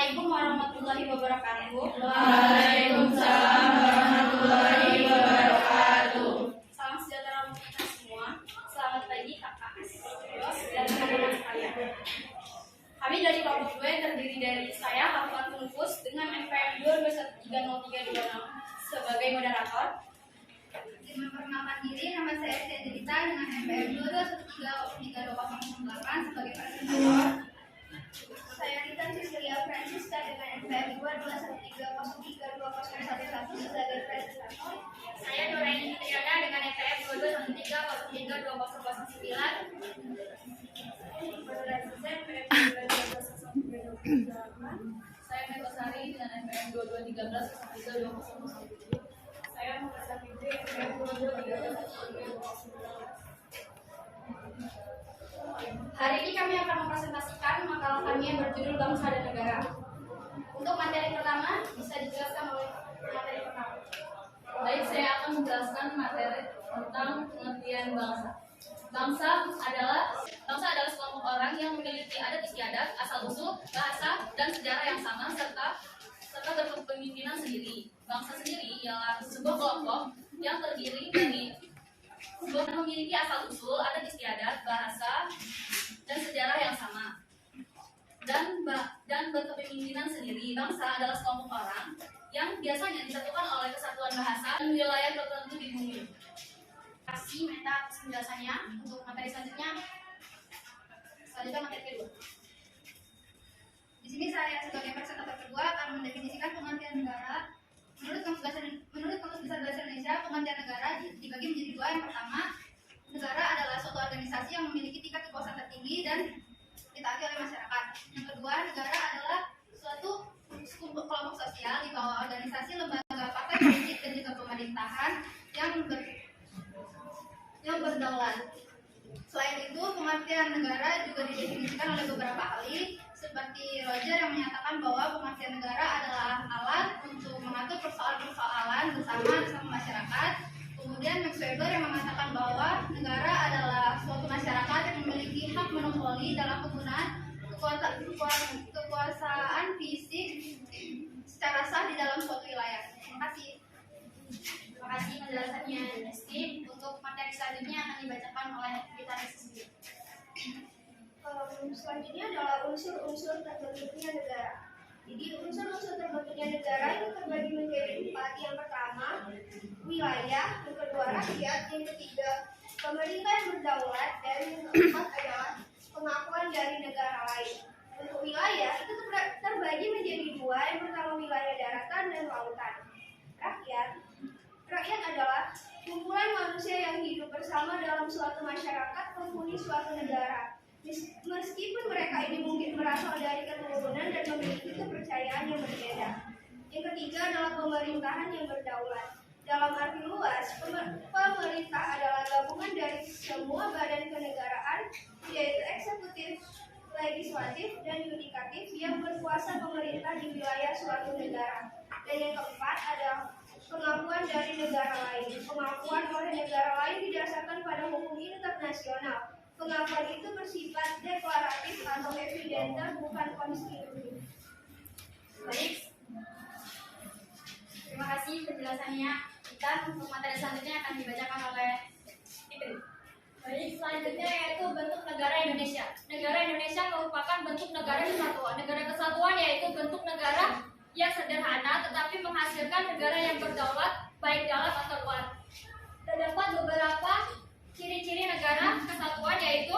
Assalamualaikum warahmatullahi wabarakatuh. Waalaikumsalam warahmatullahi wabarakatuh. Salam sejahtera untuk kita semua. Selamat pagi kakak, bos, dan teman-teman sekalian. Kami dari kelompok 2 yang terdiri dari saya, Hafat Nufus, dengan NPM 2213036 sebagai moderator. Memperkenalkan diri, nama saya Sedrita dengan NPM 2213038 sebagai presentator. Saya Rita Cecilia Francisca dengan NPM 22130320111 sebagai presentator. Saya Nuraini Triana dengan NPM 22130330111. Saya Megosari dengan NPM 2213 Saya Muhammad Fitri NPM 2213. Hari ini kami akan mempresentasikan makalah kami yang berjudul Bangsa dan Negara. Untuk materi pertama, bisa dijelaskan oleh materi pertama. Baik, saya akan menjelaskan materi tentang pengertian bangsa. Bangsa adalah sekelompok orang yang memiliki adat istiadat, asal-usul, bahasa, dan sejarah yang sama serta berkepemimpinan sendiri. Bangsa sendiri ialah sebuah kelompok yang terdiri dari memiliki asal-usul, adat istiadat, bahasa, dan sejarah yang sama, dan berkepemimpinan sendiri. Bangsa adalah sekelompok orang yang biasanya disatukan oleh kesatuan bahasa dan wilayah tertentu di bumi. Terima kasih Meta atas penjelasannya. Untuk materi selanjutnya materi kedua. Di sini saya sebagai presentator kedua akan mendefinisikan pengertian negara. Menurut Kamus Besar Bahasa Indonesia, pengertian negara dibagi menjadi dua. Yang pertama, negara adalah suatu organisasi yang memiliki tingkat kekuasaan tertinggi dan ditaati oleh masyarakat. Yang kedua, negara adalah suatu kelompok sosial di bawah organisasi, lembaga, partai politik, dan juga pemerintahan yang berdaulat. Selain itu, pengertian negara juga didefinisikan oleh beberapa ahli, seperti Roger yang menyatakan bahwa pengertian negara adalah alat untuk mengatur persoalan-persoalan bersama masyarakat. Kemudian Max Weber yang mengatakan bahwa negara adalah suatu masyarakat yang memiliki hak monopoli dalam penggunaan kekuasaan fisik secara sah di dalam suatu wilayah. Terima kasih. Terima kasih penjelasannya Nesti. Untuk materi selanjutnya akan dibacakan oleh kita Nesti. Selanjutnya adalah unsur-unsur terbentuknya negara. Jadi unsur-unsur terbentuknya negara itu terbagi menjadi 4. Yang pertama, wilayah. Yang kedua, rakyat. Yang ketiga, pemerintah yang berdaulat. Dan yang keempat adalah pengakuan dari negara lain. Untuk wilayah itu terbagi menjadi 2. Yang pertama, wilayah daratan dan lautan. Rakyat adalah kumpulan manusia yang hidup bersama dalam suatu masyarakat penghuni suatu negara. Meskipun mereka ini mungkin berasal dari keturunan dan memiliki kepercayaan yang berbeda. Yang ketiga adalah pemerintahan yang berdaulat. Dalam arti luas, pemerintah adalah gabungan dari semua badan kenegaraan, yaitu eksekutif, legislatif, dan yudikatif yang berkuasa memerintah di wilayah suatu negara. Dan yang keempat adalah pengakuan dari negara lain. Pengakuan oleh negara lain didasarkan pada hukum internasional. Pengakuan itu bersifat deklaratif atau evidenter, bukan konstitusi. Baik. Terima kasih penjelasannya. Kita untuk materi selanjutnya akan dibacakan oleh Fitri. Baik, selanjutnya yaitu bentuk negara Indonesia. Negara Indonesia merupakan bentuk negara kesatuan. Negara kesatuan yaitu bentuk negara yang sederhana tetapi menghasilkan negara yang berdaulat baik dalam atau luar. Terdapat beberapa ciri-ciri negara kesatuan, yaitu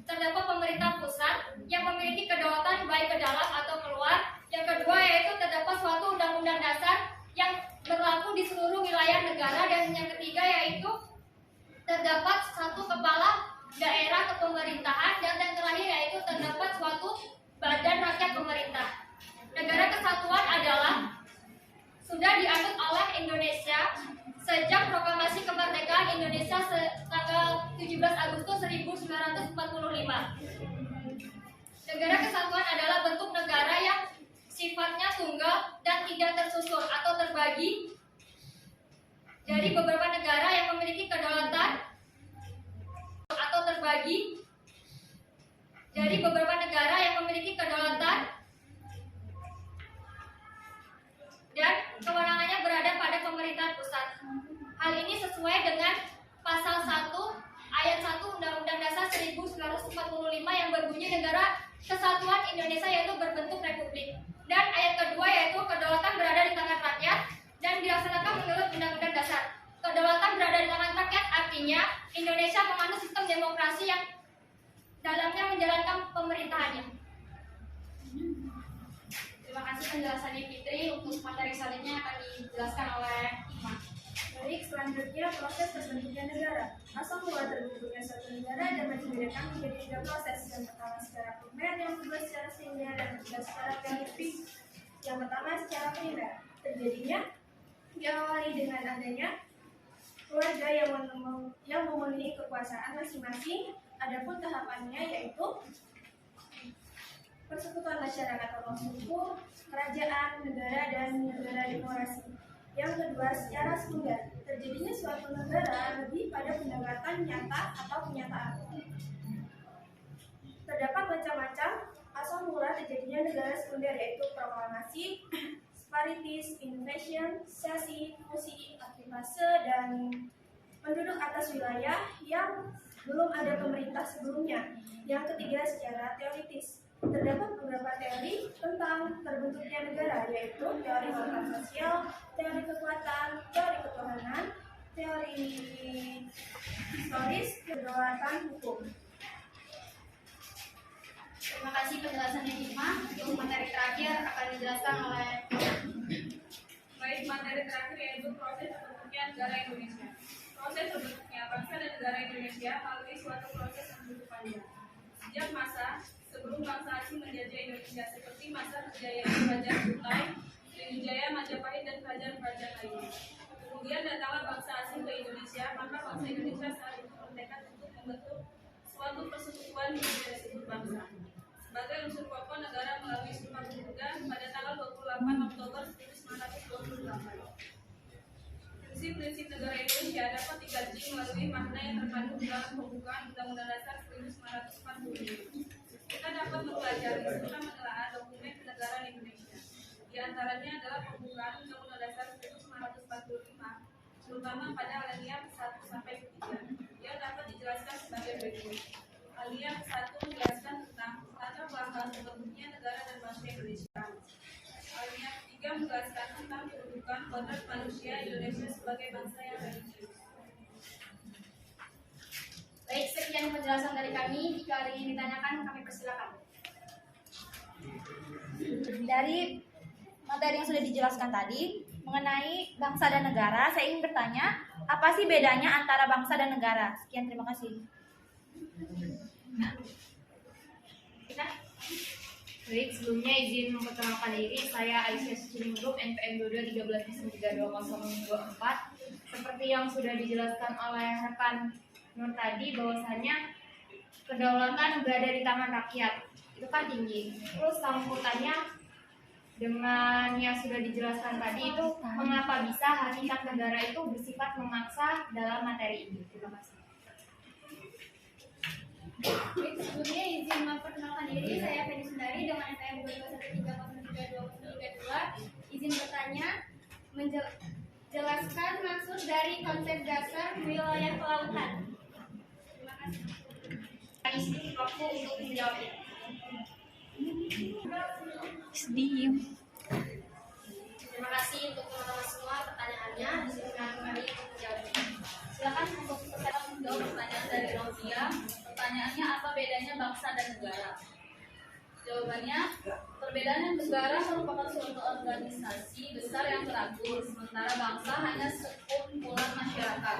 terdapat pemerintah pusat yang memiliki kedaulatan baik ke dalam atau keluar. Yang kedua yaitu terdapat suatu undang-undang dasar yang berlaku di seluruh wilayah negara. Dan yang ketiga yaitu terdapat satu kepala daerah kepemerintahan. Dan yang terakhir yaitu terdapat suatu badan rakyat pemerintah. Negara kesatuan adalah sudah dianut oleh Indonesia sejak proklamasi kemerdekaan Indonesia tanggal 17 Agustus 1945. Negara kesatuan adalah bentuk negara yang sifatnya tunggal dan tidak tersusun atau terbagi dari beberapa negara yang memiliki kedaulatan atau terbagi dari beberapa negara yang memiliki kedaulatan penjelasannya Fitri. Untuk materi selanjutnya akan dijelaskan oleh Hikmah. Baik, selanjutnya proses terbentuknya negara. Asal mula terbentuknya suatu negara dapat dibedakan menjadi 3 proses. Yang pertama secara primer, yang kedua secara sekunder, dan ketiga secara teoritis. Yang pertama secara primer, terjadinya diawali dengan adanya keluarga yang memenuhi kekuasaan masing-masing. Adapun tahapannya yaitu persekutuan masyarakat atau suku, kerajaan, negara, dan negara demokrasi. Yang kedua, secara sekunder, terjadinya suatu negara lebih pada pendekatan nyata atau kenyataan. Terdapat macam-macam asal mula terjadinya negara sekunder, yaitu proklamasi, separatis, invasion, sesi, fusi, aktivase, dan penduduk atas wilayah yang belum ada pemerintah sebelumnya. Yang ketiga, secara teoritis. Terdapat beberapa teori tentang terbentuknya negara, yaitu teori tentang sosial, teori kekuatan, teori ketuhanan, teori historis, kedaulatan hukum. Terima kasih penjelasannya Hikmah. Untuk materi terakhir akan dijelaskan oleh Baik, materi terakhir yaitu proses terbentuknya negara Indonesia. Proses terbentuknya bangsa dan negara Indonesia melalui suatu proses yang cukup panjang. Sejak masa sebelum bangsa asing menjajah Indonesia, seperti masa kejayaan Kerajaan Kutai, Sriwijaya, Majapahit, dan kerajaan-kerajaan lainnya. Kemudian datanglah bangsa asing ke Indonesia, maka bangsa Indonesia saat itu bertekad untuk membentuk suatu persekutuan yang disebut bangsa. Sebagai unsur pokok negara melalui Sumpah Pemuda pada tanggal 28 Oktober 1928. Prinsip-prinsip negara Indonesia dapat dikaji melalui makna yang terkandung dalam pembukaan Undang-Undang Dasar 1945. Kita dapat mempelajari serta menelaah dokumen kenegaraan Indonesia. Di antaranya adalah pembukaan Undang-Undang Dasar 1945, terutama pada alinea 1 sampai 3, yang dapat dijelaskan sebagai berikut. Alinea 1 menjelaskan tentang latar belakang terbentuknya negara dan bangsa Indonesia. Alinea 3 menjelaskan tentang kedudukan kodrat manusia Indonesia sebagai bangsa yang religius. Baik, sekian penjelasan dari kami. Jika ada yang ingin ditanyakan, kami persilakan. Dari materi yang sudah dijelaskan tadi mengenai bangsa dan negara, saya ingin bertanya, apa sih bedanya antara bangsa dan negara? Sekian, terima kasih. Baik, sebelumnya izin memperkenalkan diri, saya Aisyah Suciling Group, NPM 22133204. Seperti yang sudah dijelaskan oleh rekan Nur tadi, bahwasanya kedaulatan berada di tangan rakyat, itu kan tinggi. Terus sambutannya dengan yang sudah dijelaskan tadi itu, mengapa bisa hakikat negara itu bersifat memaksa dalam materi ini? Terima kasih. Baik, sebelumnya izin memperkenalkan diri, saya Feni Sundari dengan NPM 2133332. Izin bertanya, menjelaskan maksud dari konsep dasar wilayah kelautan. Terima kasih. Isi waktu untuk menjawabnya. Terima kasih untuk teman-teman semua pertanyaannya. Silakan kami untuk menjawabnya. Silakan untuk menjawab pertanyaan dari Rofia. Pertanyaannya, apa bedanya bangsa dan negara? Jawabannya, perbedaan negara merupakan suatu organisasi besar yang teratur, sementara bangsa hanya sekumpulan masyarakat.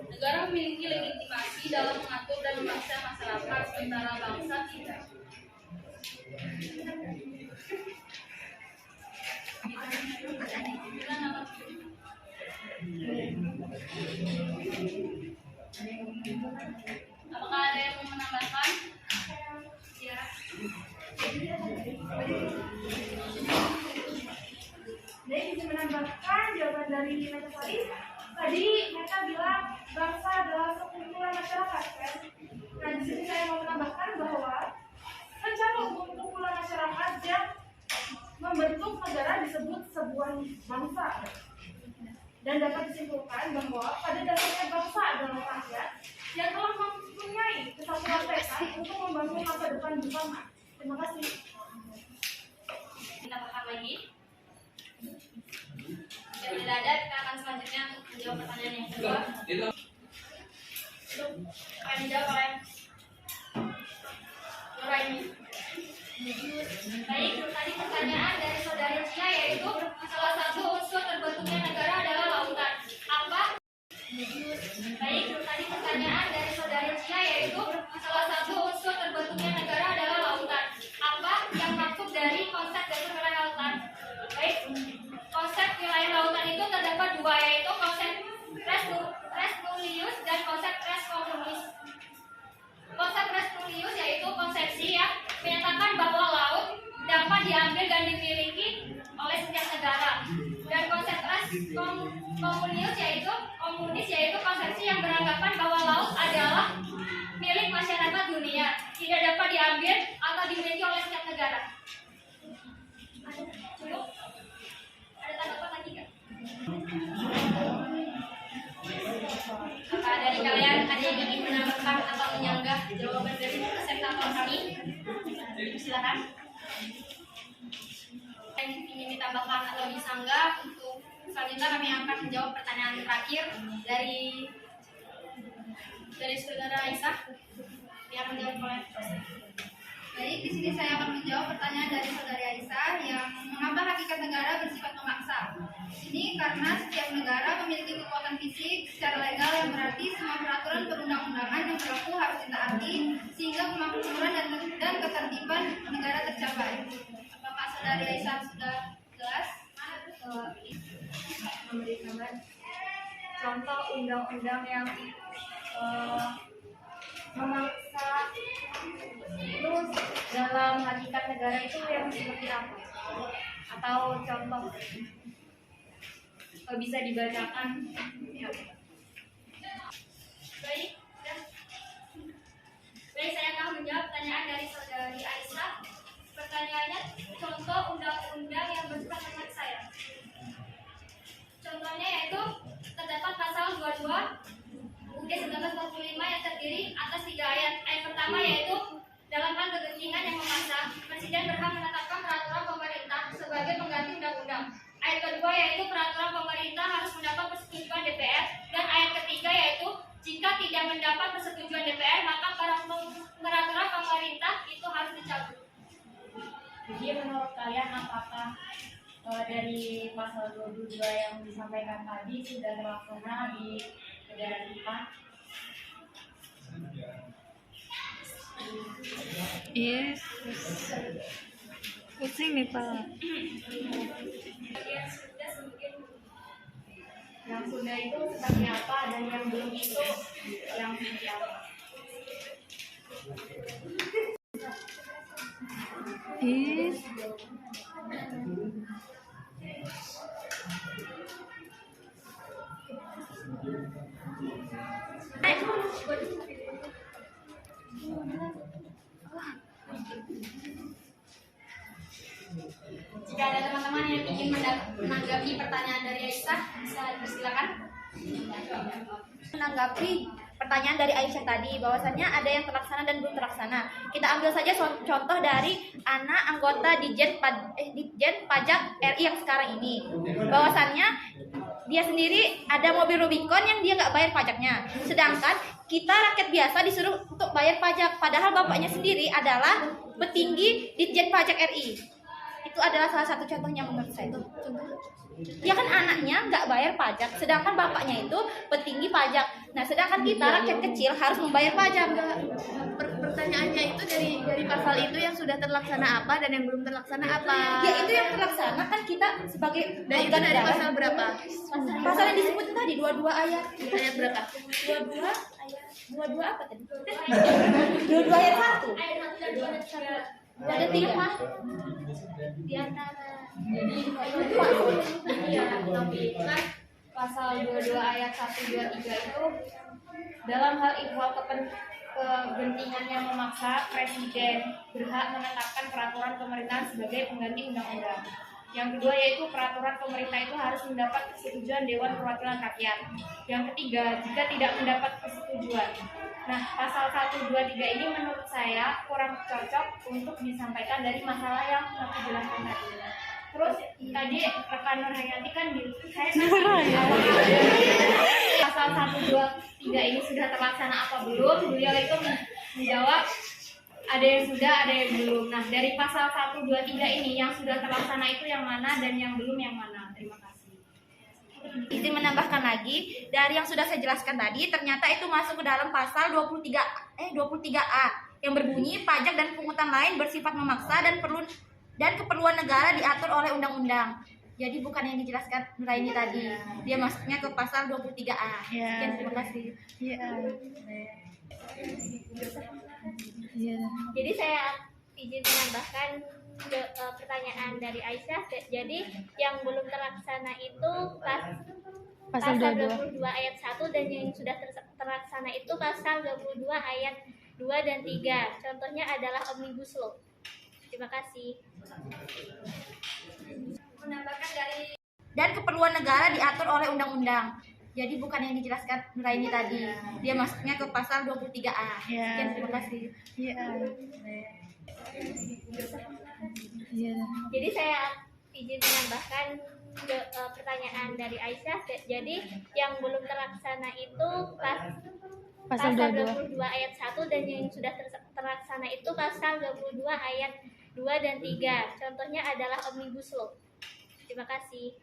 Negara memiliki legitimasi dalam mengatur dan memaksa masyarakat, sementara bangsa tidak. Apakah ada yang mau menambahkan? Ya. Jadi bisa menambahkan jawaban dari Neta tadi. Tadi mereka bilang bangsa adalah sekumpulan masyarakat, kan? Nah, di sini saya mau menambahkan bahwa rencana kumpulan masyarakat yang membentuk negara disebut sebuah bangsa. Dan dapat disimpulkan bahwa pada dasarnya bangsa adalah rakyat yang telah mempunyai kesatuan tekad untuk membangun masa depan bersama. Terima kasih. Kita akan lagi. Jika tidak ada, kita akan selanjutnya untuk menjawab pertanyaan yang kedua. Akan dijawab oleh Nuraini. Baik, tadi pertanyaan dari saudari Cia dan wilayah lautan. Baik, konsep wilayah lautan itu terdapat dua, yaitu konsep res nullius dan konsep res communis. Konsep res nullius yaitu konsepsi yang menyatakan bahwa laut dapat diambil dan dimiliki oleh setiap negara. Dan konsep res komunis yaitu konsepsi yang beranggapan bahwa laut adalah milik masyarakat dunia, tidak dapat diambil atau dimiliki oleh setiap negara. Cukup? Ada tanggapan lagi nggak? Apa dari kalian ada yang ingin menambahkan atau menyanggah jawaban dari presentator kami? Silakan. Yang ingin ditambahkan atau disanggah, untuk selanjutnya kami akan menjawab pertanyaan terakhir dari saudara Aisyah yang menjawab oleh dosen. Baik, di sini saya akan menjawab pertanyaan dari saudari Aisyah yang mengapa hakikat negara bersifat memaksa. Ini karena setiap negara memiliki kekuatan fisik secara legal yang berarti semua peraturan perundang-undangan yang berlaku harus ditaati sehingga kemakmuran dan ketertiban negara tercapai. Apakah saudari Aisyah sudah jelas? Memberikan contoh undang-undang yang memaksa itu dalam hakikat negara itu yang seperti apa? Atau contoh bisa dibacakan? Baik, saya akan menjawab pertanyaan dari saudari Aisyah. Pertanyaannya, contoh undang-undang yang bersifat memaksa ya. Contohnya yaitu terdapat pasal 22 UUD 1945 yang terdiri atas 3 ayat. Ayat pertama yaitu dalam hal kegentingan yang memaksa, Presiden berhak menetapkan peraturan pemerintah sebagai pengganti undang-undang. Ayat kedua yaitu peraturan pemerintah harus mendapat persetujuan DPR, dan ayat ketiga yaitu jika tidak mendapat persetujuan DPR maka peraturan pemerintah itu harus dicabut. Jadi menurut kalian apakah dari pasal 22 yang disampaikan tadi sudah terlaksana di negara kita? Yes. Pusing nih Pak. Yang sudah itu seperti apa dan yang belum itu yang seperti apa? Yes. Jika ada teman-teman yang ingin menanggapi pertanyaan dari Aisyah, bisa dipersilakan. Menanggapi pertanyaan dari Aisyah tadi, bahwasannya ada yang terlaksana dan belum terlaksana. Kita ambil saja contoh dari anak anggota Ditjen Pajak RI yang sekarang ini. Bahwasannya dia sendiri ada mobil Rubicon yang dia nggak bayar pajaknya. Sedangkan kita rakyat biasa disuruh untuk bayar pajak. Padahal bapaknya sendiri adalah petinggi Ditjen Pajak RI. Itu adalah salah satu contohnya menurut saya itu. Dia kan anaknya nggak bayar pajak, sedangkan bapaknya itu petinggi pajak. Nah, sedangkan kita rakyat kecil harus membayar pajak. Pertanyaannya itu dari pasal itu yang sudah terlaksana apa dan yang belum terlaksana apa? Ya itu yang terlaksana kan kita sebagai Dan itu warga dari negara. pasal berapa? Pasal yang disebut tadi 22 ayat. Ayat berapa? 22 ayat 22 apa tadi? 22 ayat 1. Ayat 1 dan 2 dan 3. Ada 3 di antara. Iya, tapi kan pasal 22 ayat 1, 2, 3 itu dalam hal ihwal kepentingan yang memaksa, Presiden berhak menetapkan peraturan pemerintahan sebagai pengganti undang-undang. Yang kedua yaitu peraturan pemerintah itu harus mendapat persetujuan Dewan Perwakilan Rakyat. Yang ketiga, jika tidak mendapat persetujuan. Nah, pasal 1, 2, 3 ini menurut saya kurang cocok untuk disampaikan dari masalah yang aku jelaskan tadi. Terus tadi rekan Nur Hayati kan pasal 1, 2, 3 ini sudah terlaksana apa belum? Beliau itu menjawab ada yang sudah, ada yang belum. Nah, dari pasal 1, 2, 3 ini yang sudah terlaksana itu yang mana dan yang belum yang mana? Terima kasih. Izin menambahkan lagi, dari yang sudah saya jelaskan tadi, ternyata itu masuk ke dalam pasal 23A yang berbunyi pajak dan pungutan lain bersifat memaksa dan perlu dan keperluan negara diatur oleh undang-undang. Jadi bukan yang dijelaskan Nuraini tadi. Dia masuknya ke pasal 23A. Ya. Sekian, terima kasih. Iya. Iya. Jadi saya izin menambahkan pertanyaan dari Aisyah. Jadi yang belum terlaksana itu Pasal pasal 22. 22 ayat 1 dan yang sudah terlaksana itu pasal 22 ayat 2 dan 3. Contohnya adalah Omnibus Law. Terima kasih. Menambahkan dari Dan keperluan negara diatur oleh undang-undang. Jadi bukan yang dijelaskan Nuraini tadi. Dia masuknya ke pasal 23A. Ya. Sekian, terima kasih. Iya. Iya. Jadi saya izin menambahkan pertanyaan dari Aisyah. Jadi yang belum terlaksana itu Pasal pasal 22. 22 ayat 1 dan yang sudah terlaksana itu pasal 22 ayat 2 dan 3. Contohnya adalah Omnibus Law. Terima kasih.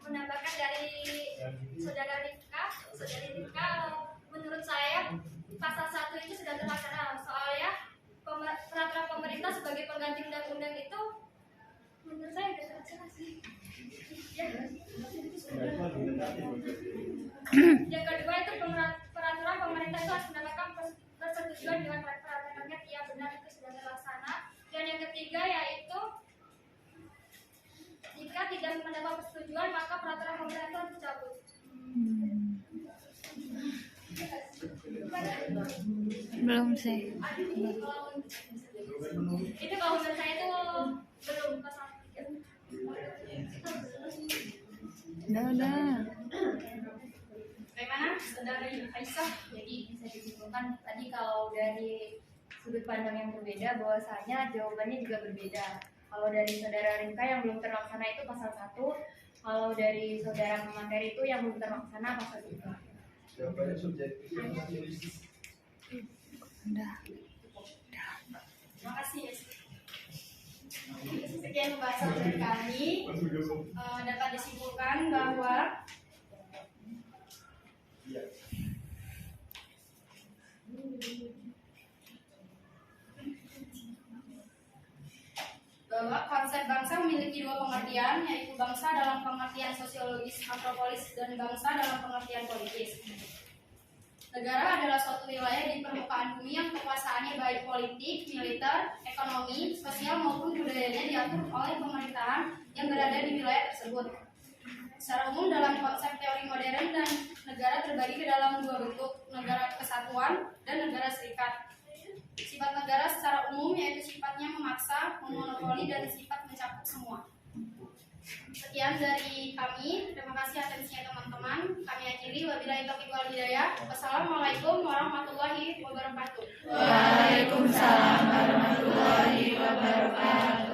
menambahkan dari saudari Rifka, menurut saya pasal 1 itu sudah terlaksana. Soalnya peraturan pemerintah sebagai pengganti undang-undang itu menurut saya sudah terlaksana sih. Ya. Yang kedua itu peraturan pemerintah itu harus mendapatkan persetujuan dengan peraturan rakyat. Ya, benar, itu sudah terlaksana. Dan yang ketiga yaitu jika tidak mendapat persetujuan maka peraturan pemerintah harus dicabut. Belum sih. Itu kalau menurut saya itu belum pasal. Udah. Bagaimana saudari Aisyah? Jadi bisa disimpulkan tadi kalau dari sudut pandang yang berbeda bahwasanya jawabannya juga berbeda. Kalau dari saudara Rinka yang belum terlaksana itu pasal 1, kalau dari saudara pemateri itu yang belum terlaksana pasal 3. Jawabannya subjektif. Udah. Terima kasih. Sekian pembahasan dari kami. Dapat disimpulkan bahwa konsep bangsa memiliki dua pengertian, yaitu bangsa dalam pengertian sosiologis antropolis dan bangsa dalam pengertian politis. Negara adalah suatu wilayah di permukaan bumi yang kekuasaannya baik politik, militer, ekonomi, sosial maupun budayanya diatur oleh pemerintahan yang berada di wilayah tersebut. Secara umum dalam konsep teori modern dan negara terbagi ke dalam dua bentuk, negara kesatuan dan negara serikat. Sifat negara secara umum yaitu sifatnya memaksa, memonopoli, dan sifat mencakup semua. Sekian dari kami. Terima kasih atensinya teman-teman. Kami akhiri. Wabillahi taufiq wal hidayah. Wassalamualaikum warahmatullahi wabarakatuh. Waalaikumsalam warahmatullahi wabarakatuh.